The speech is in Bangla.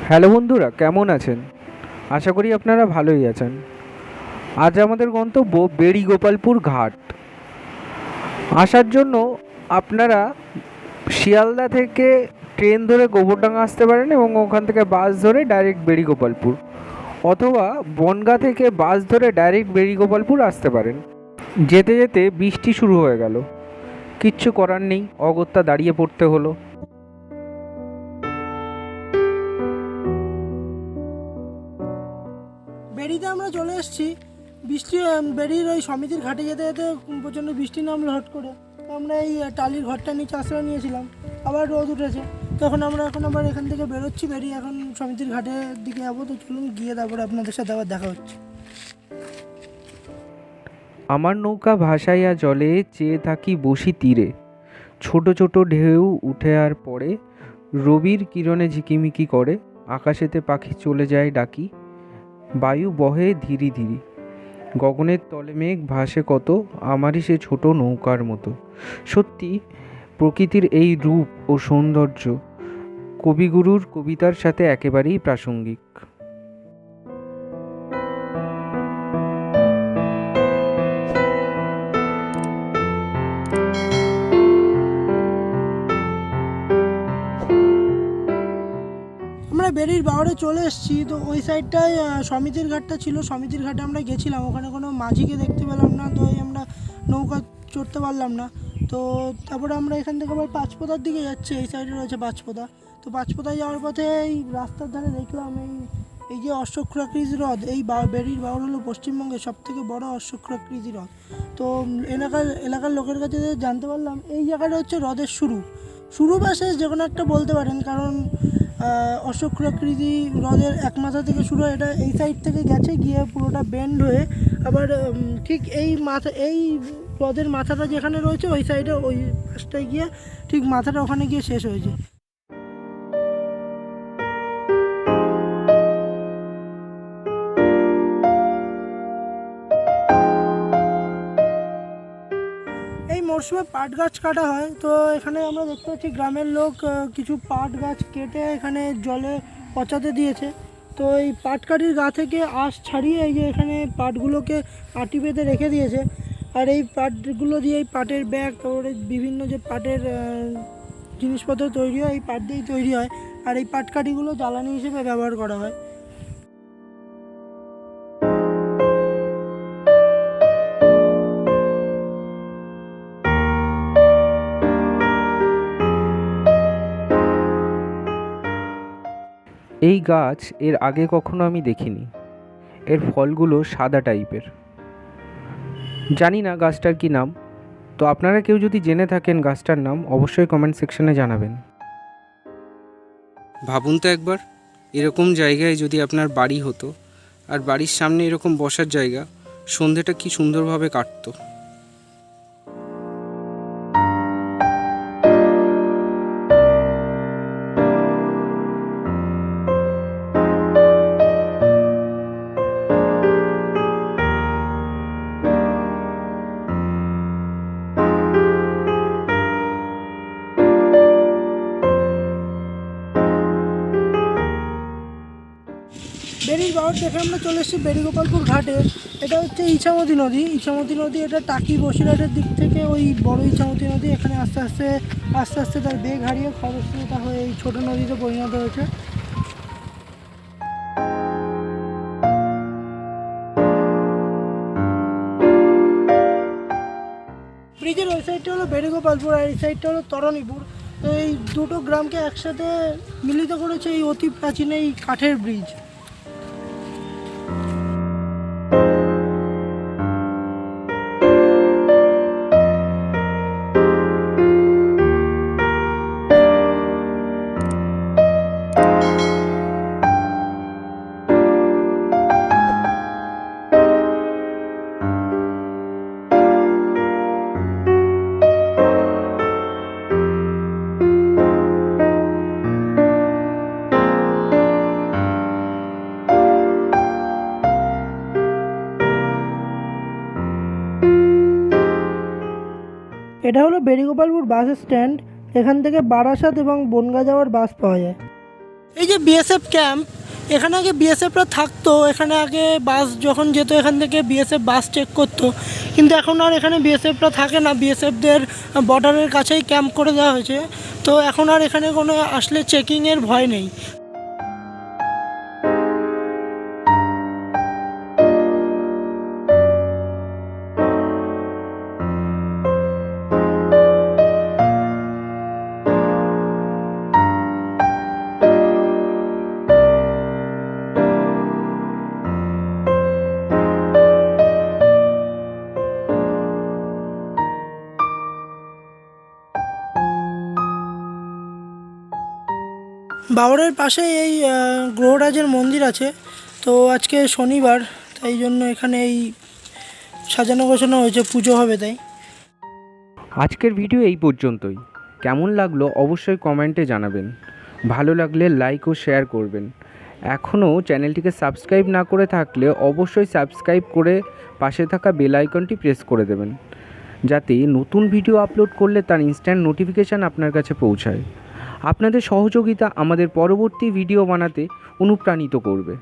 হ্যালো বন্ধুরা, কেমন আছেন? আশা করি আপনারা ভালোই আছেন। আজ আমাদের গন্তব্য বেড়িগোপালপুর ঘাট। আসার জন্য আপনারা শিয়ালদা থেকে ট্রেন ধরে গোবরডাঙ্গা আসতে পারেন এবং ওখান থেকে বাস ধরে ডাইরেক্ট বেড়িগোপালপুর, অথবা বনগাঁ থেকে বাস ধরে ডাইরেক্ট বেড়িগোপালপুর আসতে পারেন। যেতে যেতে বৃষ্টি শুরু হয়ে গেল, কিচ্ছু করার নেই, অগত্যা দাঁড়িয়ে পড়তে হলো। বেড়িতে আমরা চলে এসেছি। বৃষ্টি বেড়ির ওই সমিতির ঘাটে যেতে যেতে প্রচণ্ড বৃষ্টি নামলো হট করে। আমরা এই টালির ঘরটা নিচে আশ্রয় নিয়েছিলাম, আবার রোদ উঠেছে। তখন আমরা এখন আবার এখান থেকে বেরোচ্ছি, বেরিয়ে এখন সমিতির ঘাটের দিকে যাবো। তো চলুন গিয়ে তারপরে আপনাদের সাথে আবার দেখা হচ্ছে। আমার নৌকা ভাসাইয়া জলে চেয়ে থাকি বসি তীরে, ছোট ছোট ঢেউ উঠে আর পড়ে, রবির কিরণে ঝিকিমিকি করে, আকাশেতে পাখি চলে যায় ডাকি, বায়ু বহে ধীরি ধীরি, গগনের তলে মেঘ ভাসে কত, আমারই সে ছোট নৌকার মতো। সত্যি প্রকৃতির এই রূপ ও সৌন্দর্য কবিগুরুর কবিতার সাথে একেবারেই প্রাসঙ্গিক। আমরা বেড়ির বাওড়ে চলে এসেছি। তো ওই সাইডটায় সমিতির ঘাটটা ছিল, সমিতির ঘাটে আমরা গেছিলাম, ওখানে কোনো মাঝিকে দেখতে পেলাম না। তো আমরা নৌকা চড়তে পারলাম না। তো তারপরে আমরা এখান থেকে আবার পাঁচপোতার দিকে যাচ্ছি। এই সাইডে রয়েছে পাঁচপোতা। তো পাঁচপোতায় যাওয়ার পথে এই রাস্তার ধারে দেখলাম এই যে অশ্বক্ষুরাকৃতি হ্রদ। এই বেড়ির বাওড় হলো পশ্চিমবঙ্গের সবথেকে বড় অশ্বক্ষুরাকৃতি হ্রদ। তো এলাকার লোকের কাছে জানতে পারলাম এই জায়গাটা হচ্ছে হ্রদের শুরু বা শেষ যে কোনো একটা বলতে পারেন, কারণ অশ্বক্ষুরাকৃতি হ্রদের এক মাথা থেকে শুরু হয়। এটা এই সাইড থেকে গেছে, গিয়ে পুরোটা বেন্ড হয়ে আবার ঠিক এই হ্রদের মাথাটা যেখানে রয়েছে ওই সাইডে ওই পাশটায় গিয়ে ঠিক মাথাটা ওখানে গিয়ে শেষ হয়েছে। এই মরশুমে পাট গাছ কাটা হয়। তো এখানে আমরা দেখতে পাচ্ছি গ্রামের লোক কিছু পাট গাছ কেটে এখানে জলে পচাতে দিয়েছে। তো এই পাটকাঠির গা থেকে আঁশ ছাড়িয়ে এই যে এখানে পাটগুলোকে আটি বেঁধে রেখে দিয়েছে। আর এই পাটগুলো দিয়ে এই পাটের ব্যাগ, তারপরে বিভিন্ন যে পাটের জিনিসপত্র তৈরি হয় এই পাট দিয়েই তৈরি হয়। আর এই পাটকাঠিগুলো জ্বালানি হিসেবে ব্যবহার করা হয়। এই গাছ এর আগে কখনো আমি দেখিনি। এর ফলগুলো সাদা টাইপের। জানি না গাছটার কি নাম। তো আপনারা কেউ যদি জেনে থাকেন গাছটার নাম, অবশ্যই কমেন্ট সেকশনে জানাবেন। ভাবুন তো একবার, এরকম জায়গায় যদি আপনার বাড়ি হতো, আর বাড়ির সামনে এরকম বসার জায়গা, সন্ধেটা কি সুন্দরভাবে কাটতো। বেড়ির বাওড় দেখে আমরা চলে এসেছি বেড়িগোপালপুর ঘাটে। এটা হচ্ছে ইছামতি নদী। এটা টাকি বসিরহাটের দিক থেকে ওই বড় ইছামতি নদী এখানে আস্তে আস্তে তার বেগ হারিয়ে খরস্রোতা হয়ে এই ছোটো নদীতে পরিণত হয়েছে। ব্রিজের ওই সাইডটা হলো বেড়িগোপালপুর আর এই সাইডটা হলো তরণীপুর। তো এই দুটো গ্রামকে একসাথে মিলিত করেছে এই অতি প্রাচীন এই কাঠের ব্রিজ। এটা হলো বেড়িগোপালপুর বাস স্ট্যান্ড। এখান থেকে বারাসাত এবং বনগাঁ যাওয়ার বাস পাওয়া যায়। এই যে বিএসএফ ক্যাম্প, এখানে আগে বিএসএফরা থাকতো, এখানে আগে বাস যখন যেত এখান থেকে বিএসএফ বাস চেক করতো, কিন্তু এখন আর এখানে বিএসএফরা থাকে না। বিএসএফদের বর্ডারের কাছেই ক্যাম্প করে দেওয়া হয়েছে, তো এখন আর এখানে কোনো আসলে চেকিংয়ের ভয় নেই। বাবরের পাশে এই গ্রহরাজের মন্দির আছে, তো আজকে শনিবার, তাই জন্য এখানে এই সাজানো গোছানো হয়েছে, পুজো হবে তাই। আজকের ভিডিও এই পর্যন্তই। কেমন লাগলো অবশ্যই কমেন্টে জানাবেন। ভালো লাগলে লাইক ও শেয়ার করবেন। এখনও চ্যানেলটিকে সাবস্ক্রাইব না করে থাকলে অবশ্যই সাবস্ক্রাইব করে পাশে থাকা বেল আইকনটি প্রেস করে দেবেন, যাতে নতুন ভিডিও আপলোড করলে তার ইনস্ট্যান্ট নোটিফিকেশান আপনার কাছে পৌঁছায়। আপনাদের সহযোগিতা আমাদের পরবর্তী ভিডিও বানাতে অনুপ্রাণিত করবে।